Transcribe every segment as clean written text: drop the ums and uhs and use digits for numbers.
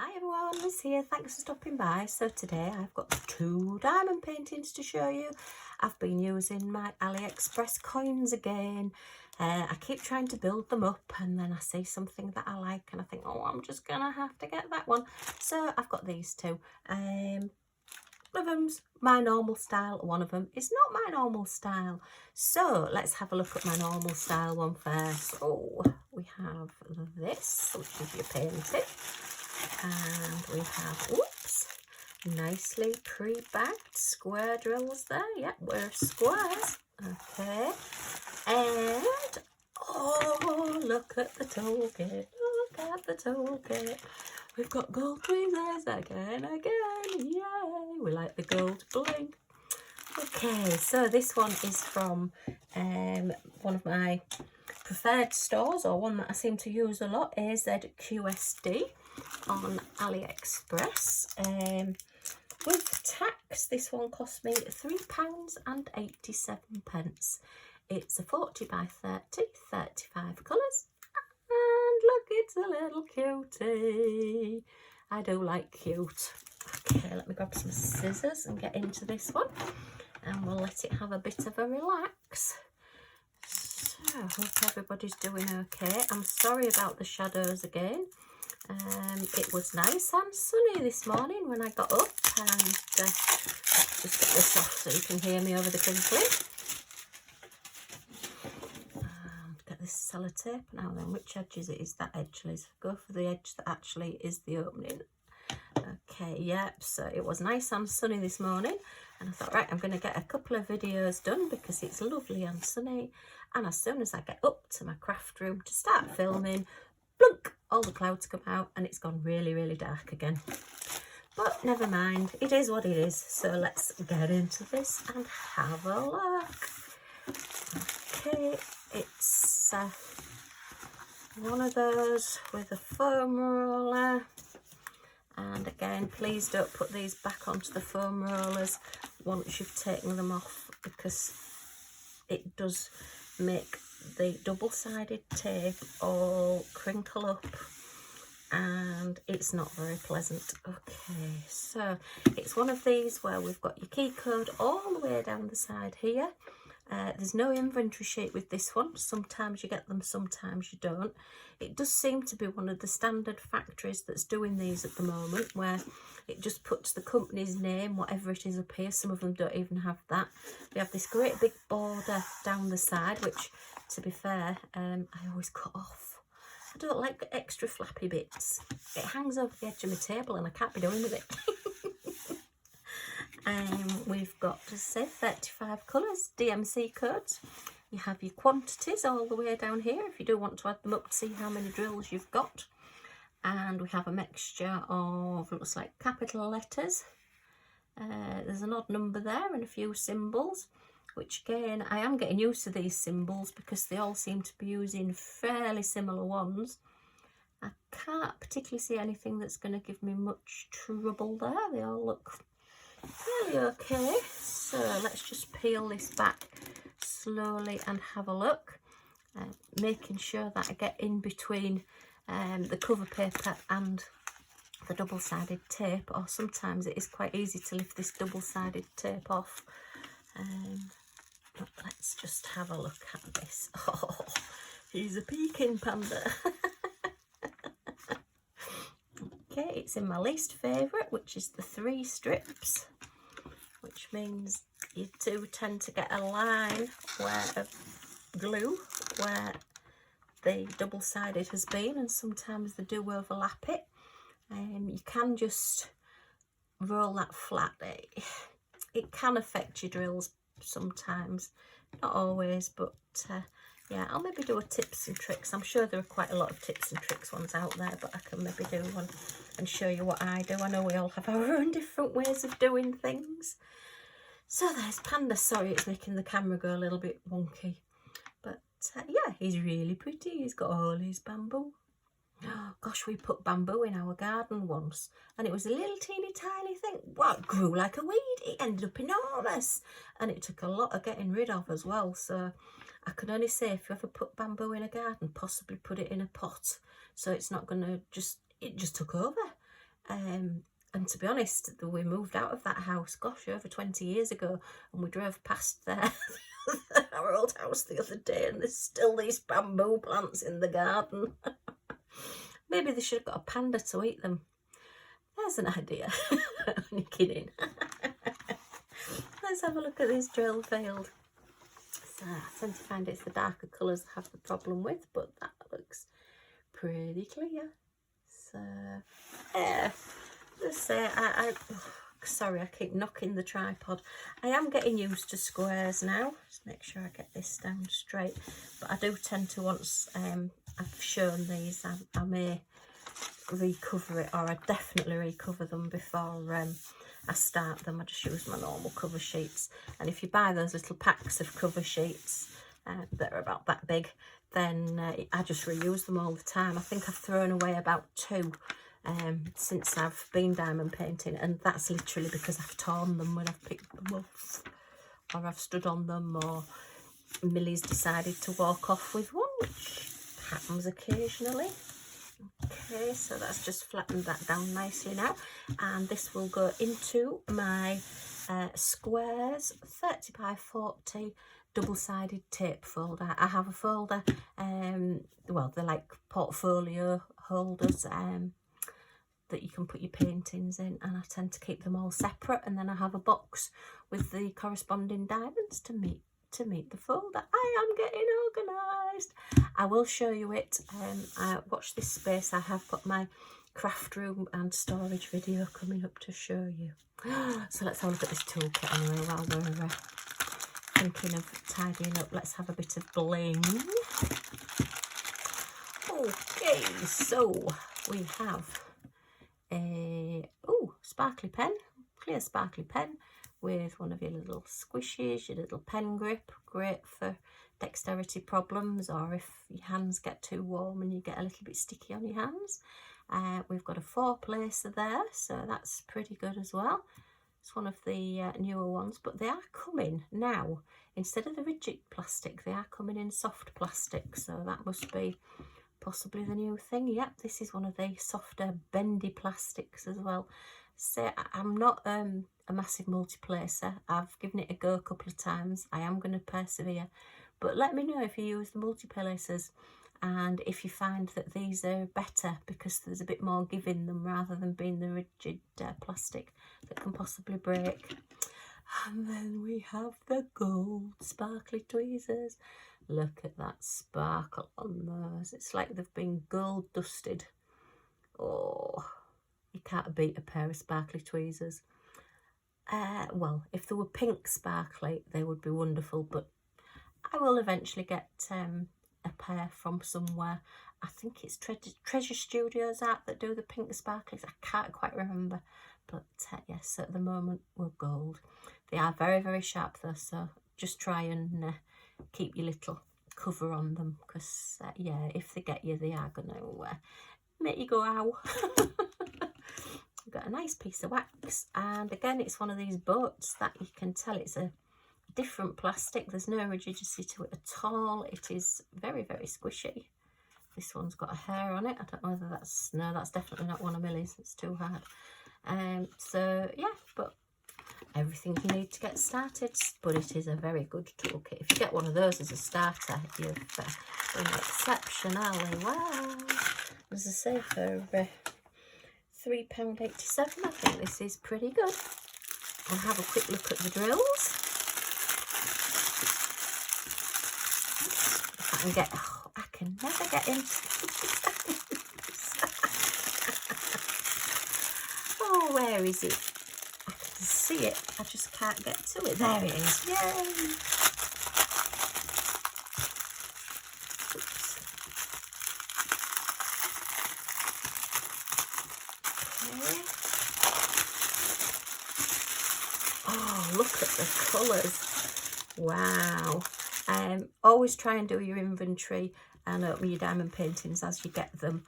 Hi everyone, Liz here, thanks for stopping by. So today I've got 2 diamond paintings to show you. I've been using my AliExpress coins again. I keep trying to build them up and then I see something that I like and I think, oh, I'm just gonna have to get that one. So I've got these 2. One of them's my normal style, one of them is not my normal style. So let's have a look at my normal style one first. Oh, we have this, which is your painting. And we have, oops, nicely pre-bagged square drills there. Yep, we're squares. Okay. And, oh, look at the toolkit. Look at the toolkit. We've got gold tweezers again. Yay! We like the gold bling. Okay, so this one is from one of my preferred stores, or one that I seem to use a lot, AZQSD on AliExpress. With tax, this one cost me £3.87. It's a 40 by 30, 35 colours. And look, it's a little cutie. I do like cute. Okay, let me grab some scissors and get into this one. And we'll let it have a bit of a relax. So, I hope everybody's doing okay. I'm sorry about the shadows again. It was nice and sunny this morning when I got up, and let's just get this off so you can hear me over the crinkling. And get this sellotape. Now then, which edge is it? Is that edge, Liz? Go for the edge that actually is the opening. Okay, yep, so it was nice and sunny this morning, and I thought, right, I'm going to get a couple of videos done because it's lovely and sunny. And as soon as I get up to my craft room to start filming, blunk, all the clouds come out and it's gone really, really dark again. But never mind, it is what it is. So let's get into this and have a look. Okay, it's one of those with a foam roller. And again, please don't put these back onto the foam rollers once you've taken them off, because it does make the double-sided tape all crinkle up and it's not very pleasant. Okay, so it's one of these where we've got your key code all the way down the side here. There's no inventory sheet with this one. Sometimes you get them, sometimes you don't. It does seem to be one of the standard factories that's doing these at the moment, where it just puts the company's name, whatever it is, up here. Some of them don't even have that. We have this great big border down the side, which, to be fair, I always cut off. I don't like extra flappy bits. It hangs over the edge of my table and I can't be doing with it. We've got, to say, 35 colours, DMC codes. You have your quantities all the way down here if you do want to add them up to see how many drills you've got. And we have a mixture of, looks like capital letters. There's an odd number there and a few symbols, which again, I am getting used to these symbols because they all seem to be using fairly similar ones. I can't particularly see anything that's going to give me much trouble there. They all look fairly okay. So let's just peel this back slowly and have a look, making sure that I get in between the cover paper and the double-sided tape, or sometimes it is quite easy to lift this double-sided tape off. But let's just have a look at this. Oh, he's a Peking panda. Okay, it's in my least favourite, which is the 3 strips, which means you do tend to get a line of glue where the double-sided has been, and sometimes they do overlap it. You can just roll that flat. It can affect your drills sometimes, not always, but yeah, I'll maybe do a tips and tricks. I'm sure there are quite a lot of tips and tricks ones out there, but I can maybe do one and show you what I do. I know we all have our own different ways of doing things. So there's Panda. Sorry, it's making the camera go a little bit wonky. But yeah, he's really pretty. He's got all his bamboo. Oh, gosh, we put bamboo in our garden once, and it was a little teeny tiny thing. Well, it grew like a weed. It ended up enormous, and it took a lot of getting rid of as well. So I can only say, if you ever put bamboo in a garden, possibly put it in a pot, so it's not going to it just took over. And to be honest, we moved out of that house, gosh, over 20 years ago, and we drove past there, our old house the other day, and there's still these bamboo plants in the garden. Maybe they should have got a panda to eat them. There's an idea. Only kidding. Let's have a look at this drill failed. So I tend to find it's the darker colours I have the problem with, but that looks pretty clear. So, yeah. Let's say sorry, I keep knocking the tripod. I am getting used to squares now. Just make sure I get this down straight. But I do tend to, once I've shown these, I may recover it, or I definitely recover them before I start them. I just use my normal cover sheets. And if you buy those little packs of cover sheets that are about that big, then I just reuse them all the time. I think I've thrown away about 2 since I've been diamond painting, and that's literally because I've torn them when I've picked them up, or I've stood on them, or Millie's decided to walk off with one, which happens occasionally. Okay, so that's just flattened that down nicely now, and this will go into my squares 30 by 40 double-sided tape folder. I have a folder, well, they're like portfolio holders that you can put your paintings in, and I tend to keep them all separate, and then I have a box with the corresponding diamonds to meet the folder. I am getting organised. I will show you it. Watch this space. I have got my craft room and storage video coming up to show you. So let's have a look at this toolkit anyway while we're thinking of tidying up. Let's have a bit of bling. Okay, so we have a sparkly pen, clear sparkly pen with one of your little squishes, your little pen grip, great for dexterity problems, or if your hands get too warm and you get a little bit sticky on your hands. We've got a 4-placer there, so that's pretty good as well. It's one of the newer ones, but they are coming now. Instead of the rigid plastic, they are coming in soft plastic, so that must be possibly the new thing. Yep, this is one of the softer bendy plastics as well. So I'm not a massive multi-placer. I've given it a go a couple of times. I am going to persevere, but let me know if you use the multi-placers and if you find that these are better, because there's a bit more give in them rather than being the rigid plastic that can possibly break. And then we have the gold sparkly tweezers. Look at that sparkle on those. It's like they've been gold dusted. Oh, you can't beat a pair of sparkly tweezers. Well, if they were pink sparkly, they would be wonderful, but I will eventually get a pair from somewhere. I think it's Treasure Studios Art that do the pink sparklies. I can't quite remember, but yes, so at the moment we're gold. They are very, very sharp though, so just try and keep your little cover on them, because yeah, if they get you, they are going to make you go ow. We've got a nice piece of wax, and again it's one of these boats that you can tell it's a different plastic. There's no rigidity to it at all. It is very, very squishy. This one's got a hair on it. I don't know whether that's, no, that's definitely not one of Millie's. It's too hard. So yeah, but everything you need to get started, but it is a very good toolkit. If you get one of those as a starter, you've done exceptionally well. As I say, for £3.87, I think this is pretty good. I'll have a quick look at the drills. If I can get, oh, I can never get in. Oh, where is it? I can see it, I just can't get to it. There it is. Yay! Oh, look at the colours. Wow. Always try and do your inventory and open your diamond paintings as you get them,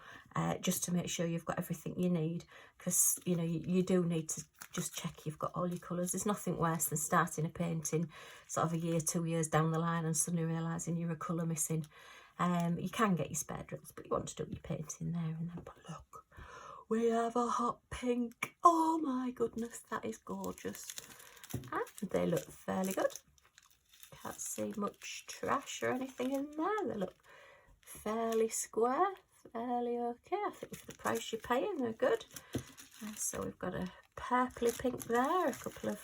just to make sure you've got everything you need, because you know you do need to just check you've got all your colours. There's nothing worse than starting a painting sort of a year, 2 years down the line and suddenly realising you're a colour missing. You can get your spare drills, but you want to do your painting there and then. But look, we have a hot pink. Oh my goodness, that is gorgeous. And they look fairly good. Can't see much trash or anything in there. They look fairly square, fairly okay. I think for the price you're paying, they're good. So we've got a purpley pink there, a couple of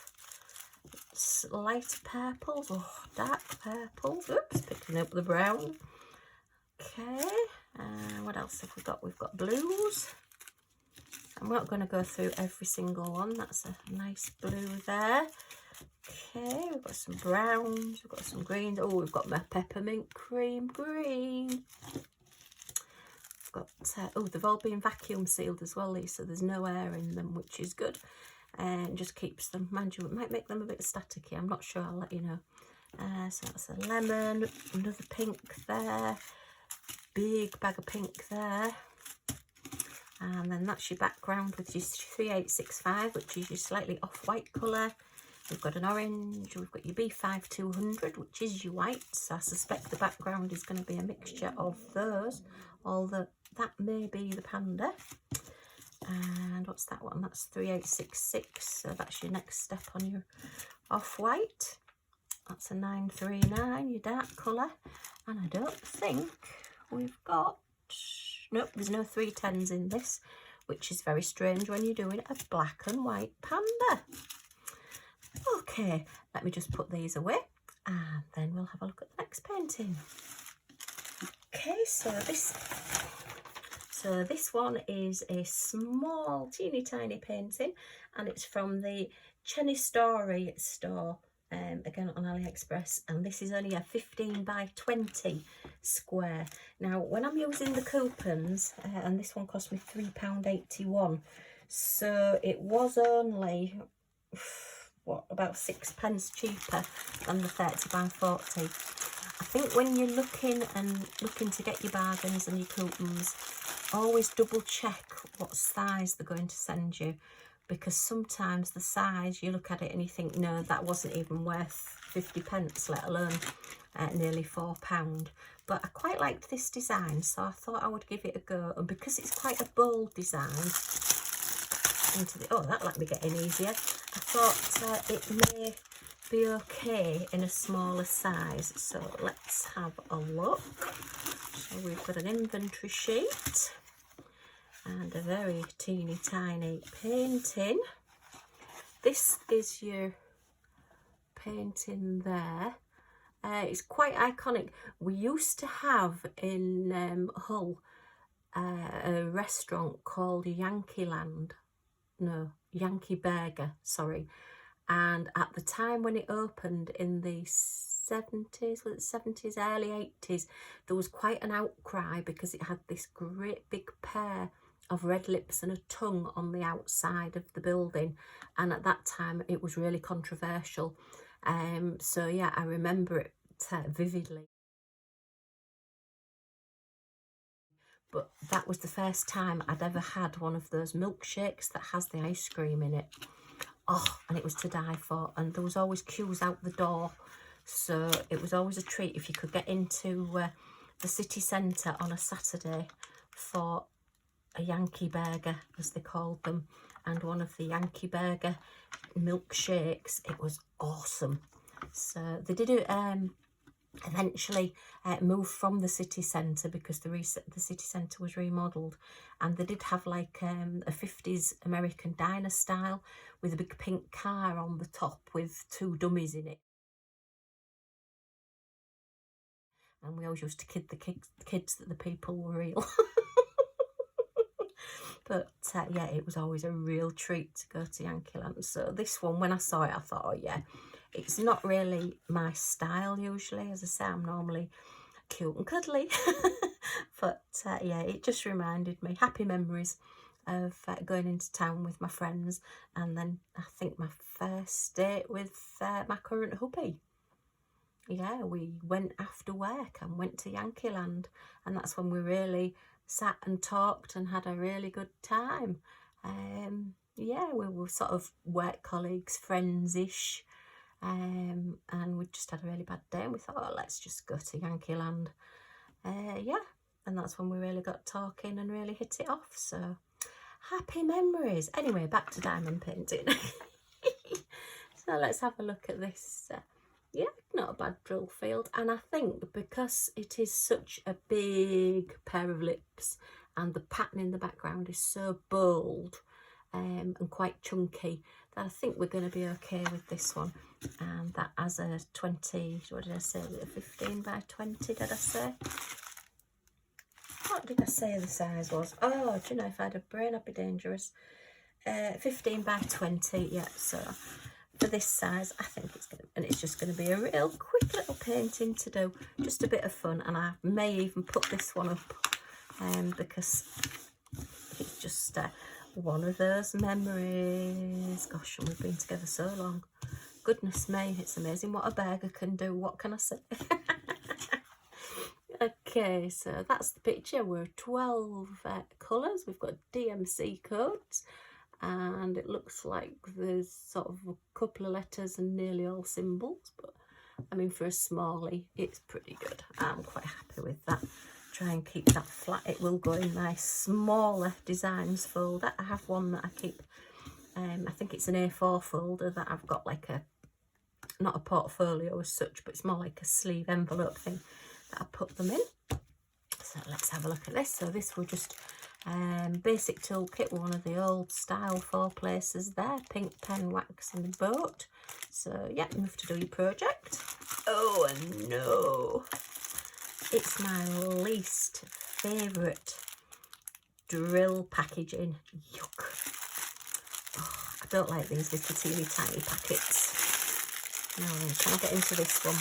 light purples, oh, dark purples. Oops, picking up the brown. Okay, what else have we got? We've got blues. I'm not going to go through every single one. That's a nice blue there. Okay, we've got some browns, we've got some greens. Oh, we've got my peppermint cream green. We've got, oh, they've all been vacuum sealed as well, these, so there's no air in them, which is good. And just keeps them, mind you, it might make them a bit staticky, I'm not sure, I'll let you know. So that's a lemon, another pink there, big bag of pink there. And then that's your background with your 3865, which is your slightly off-white colour. We've got an orange, we've got your B5200, which is your white. So I suspect the background is going to be a mixture of those, although that may be the panda. And what's that one? That's 3866, so that's your next step on your off-white. That's a 939, your dark colour. And I don't think we've got... Nope, there's no 310s in this, which is very strange when you're doing a black and white panda. Okay, let me just put these away and then we'll have a look at the next painting. Okay, so this one is a small, teeny tiny painting, and it's from the CHENISTORY store. Again on AliExpress, and this is only a 15 by 20 square. Now when I'm using the coupons, and this one cost me £3.81, so it was only what, about 6p cheaper than the 30 by 40. I think when you're looking to get your bargains and your coupons, always double check what size they're going to send you, because sometimes the size, you look at it and you think, no, that wasn't even worth 50p, let alone nearly £4. But I quite liked this design, so I thought I would give it a go. And because it's quite a bold design, oh, that let me get in easier. I thought it may be okay in a smaller size. So let's have a look. So we've got an inventory sheet and a very teeny tiny painting. This is your painting there. It's quite iconic. We used to have in Hull a restaurant called Yankee Burger, sorry. And at the time when it opened in the 70s, was it 70s, early 80s, there was quite an outcry because it had this great big pair of red lips and a tongue on the outside of the building, and at that time it was really controversial. So yeah, I remember it vividly. But that was the first time I'd ever had one of those milkshakes that has the ice cream in it. Oh, and it was to die for. And there was always queues out the door, so it was always a treat if you could get into the city centre on a Saturday for a Yankee burger, as they called them, and one of the Yankee burger milkshakes. It was awesome. So they did it eventually move from the city centre because the city centre was remodelled, and they did have like a 50s American diner style with a big pink car on the top with two dummies in it. And we always used to kid the kids that the people were real. But yeah, it was always a real treat to go to Yankee Land. So this one, when I saw it, I thought, oh yeah, it's not really my style usually. As I say, I'm normally cute and cuddly. But yeah, it just reminded me, happy memories of going into town with my friends. And then I think my first date with my current hubby. Yeah, we went after work and went to Yankee Land, and that's when we really sat and talked and had a really good time. Yeah, we were sort of work colleagues, friends-ish, and we just had a really bad day, and we thought, oh, let's just go to Yankee Land. Yeah, and that's when we really got talking and really hit it off. So Happy memories. Anyway, back to diamond painting. So let's have a look at this. Yeah, not a bad drill field. And I think because it is such a big pair of lips and the pattern in the background is so bold and quite chunky, that I think we're going to be okay with this one. And that as a 20, what did I say, 15 by 20, did I say? What did I say the size was? Oh, do you know, if I had a brain, I'd be dangerous. 15 by 20, yeah, so for this size, I think it's going to, and it's just going to be a real quick little painting to do, just a bit of fun. And I may even put this one up because it's just one of those memories. Gosh, and we've been together so long. Goodness me, it's amazing what a burger can do. What can I say? Okay, so that's the picture. We're 12 colours. We've got DMC codes, and it looks like there's sort of a couple of letters and nearly all symbols, but I mean, for a smallie, it's pretty good. I'm quite happy with that. Try and keep that flat. It will go in my smaller designs folder. I have one that I keep, I think it's an A4 folder that I've got like a, not a portfolio as such, but it's more like a sleeve envelope thing that I put them in. So let's have a look at this. So this will just basic toolkit, one of the old style 4 places there, pink pen, wax and boat. So yeah, enough to do your project. Oh no, it's my least favourite drill packaging. Yuck. Oh, I don't like these little teeny tiny packets. No, can I get into this one?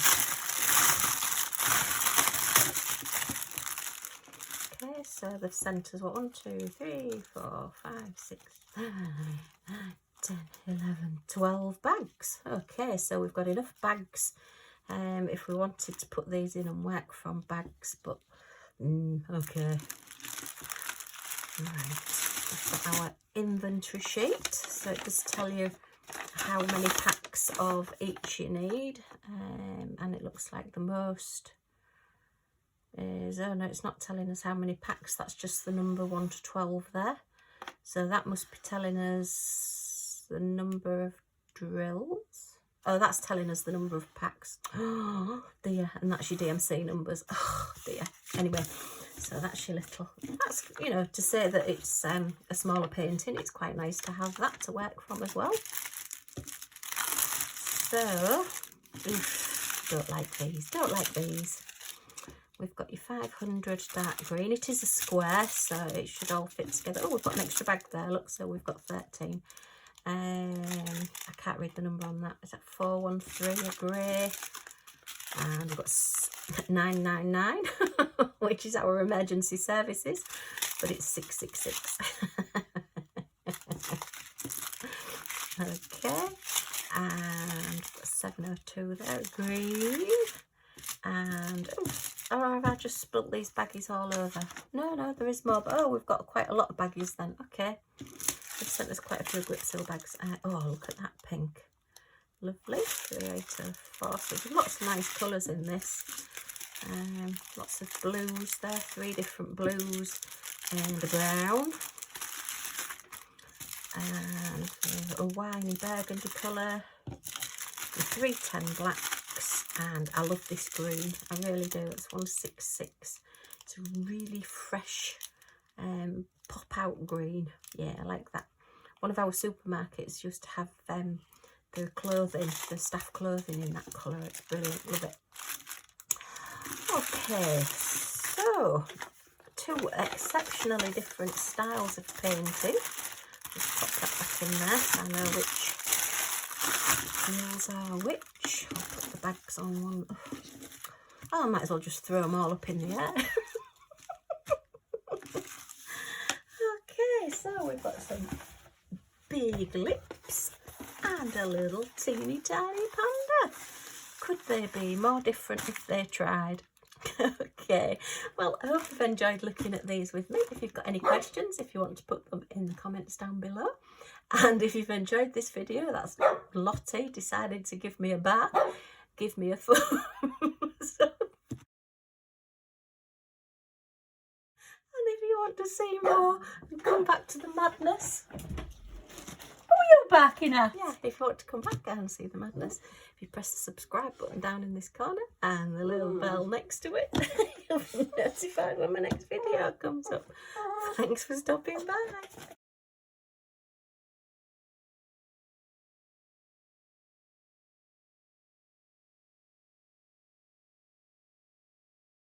Okay, so the centres, what, 1, 2, 3, 4, 5, 6, 7, 8, 9, 10, 11, 12 bags. Okay, so we've got enough bags if we wanted to put these in and work from bags, but okay. Right, we've got our inventory sheet, so it does tell you how many packs of each you need, and it looks like the most is, oh no, it's not telling us how many packs, that's just the number 1 to 12 there. So that must be telling us the number of drills. Oh, that's telling us the number of packs. Oh dear, and that's your DMC numbers. Oh dear. Anyway, so that's your little, that's, you know, to say that it's a smaller painting, it's quite nice to have that to work from as well. So, don't like these, don't like these. We've got your 500 dark green. It is a square, so it should all fit together. Oh, we've got an extra bag there, look, so we've got 13. I can't read the number on that. Is that 413, a grey? And we've got 999, which is our emergency services, but it's 666. Okay, and we've got 702 there, green. And oh, have I just spilt these baggies all over? No, there is more, but oh, we've got quite a lot of baggies then. Okay, they've sent us quite a few grip seal bags. Oh, look at that pink, lovely. 384. So there's lots of nice colours in this. Lots of blues there, 3 different blues and a brown, and a winey burgundy colour, the 310 blacks, and I love this green, I really do. It's 166. It's a really fresh pop out green. Yeah, I like that. One of our supermarkets used to have the clothing, the staff clothing in that colour. It's brilliant, love it. Okay, so 2 exceptionally different styles of painting. Just pop that back in there so I know which wheels are which. I'll put the bags on one. Oh, I might as well just throw them all up in the air. Okay, so we've got some big lips and a little teeny tiny panda. Could they be more different if they tried? Okay, well, I hope you've enjoyed looking at these with me. If you've got any questions, if you want to put them in the comments down below. And if you've enjoyed this video, that's Lottie decided to give me a bath. Give me a thumbs up. And if you want want to see more and come back to the madness. Oh, you're back in her. Yeah, if you want to come back and see the madness, if you press the subscribe button down in this corner and the little bell next to it, you'll be notified when my next video comes up. Thanks for stopping by.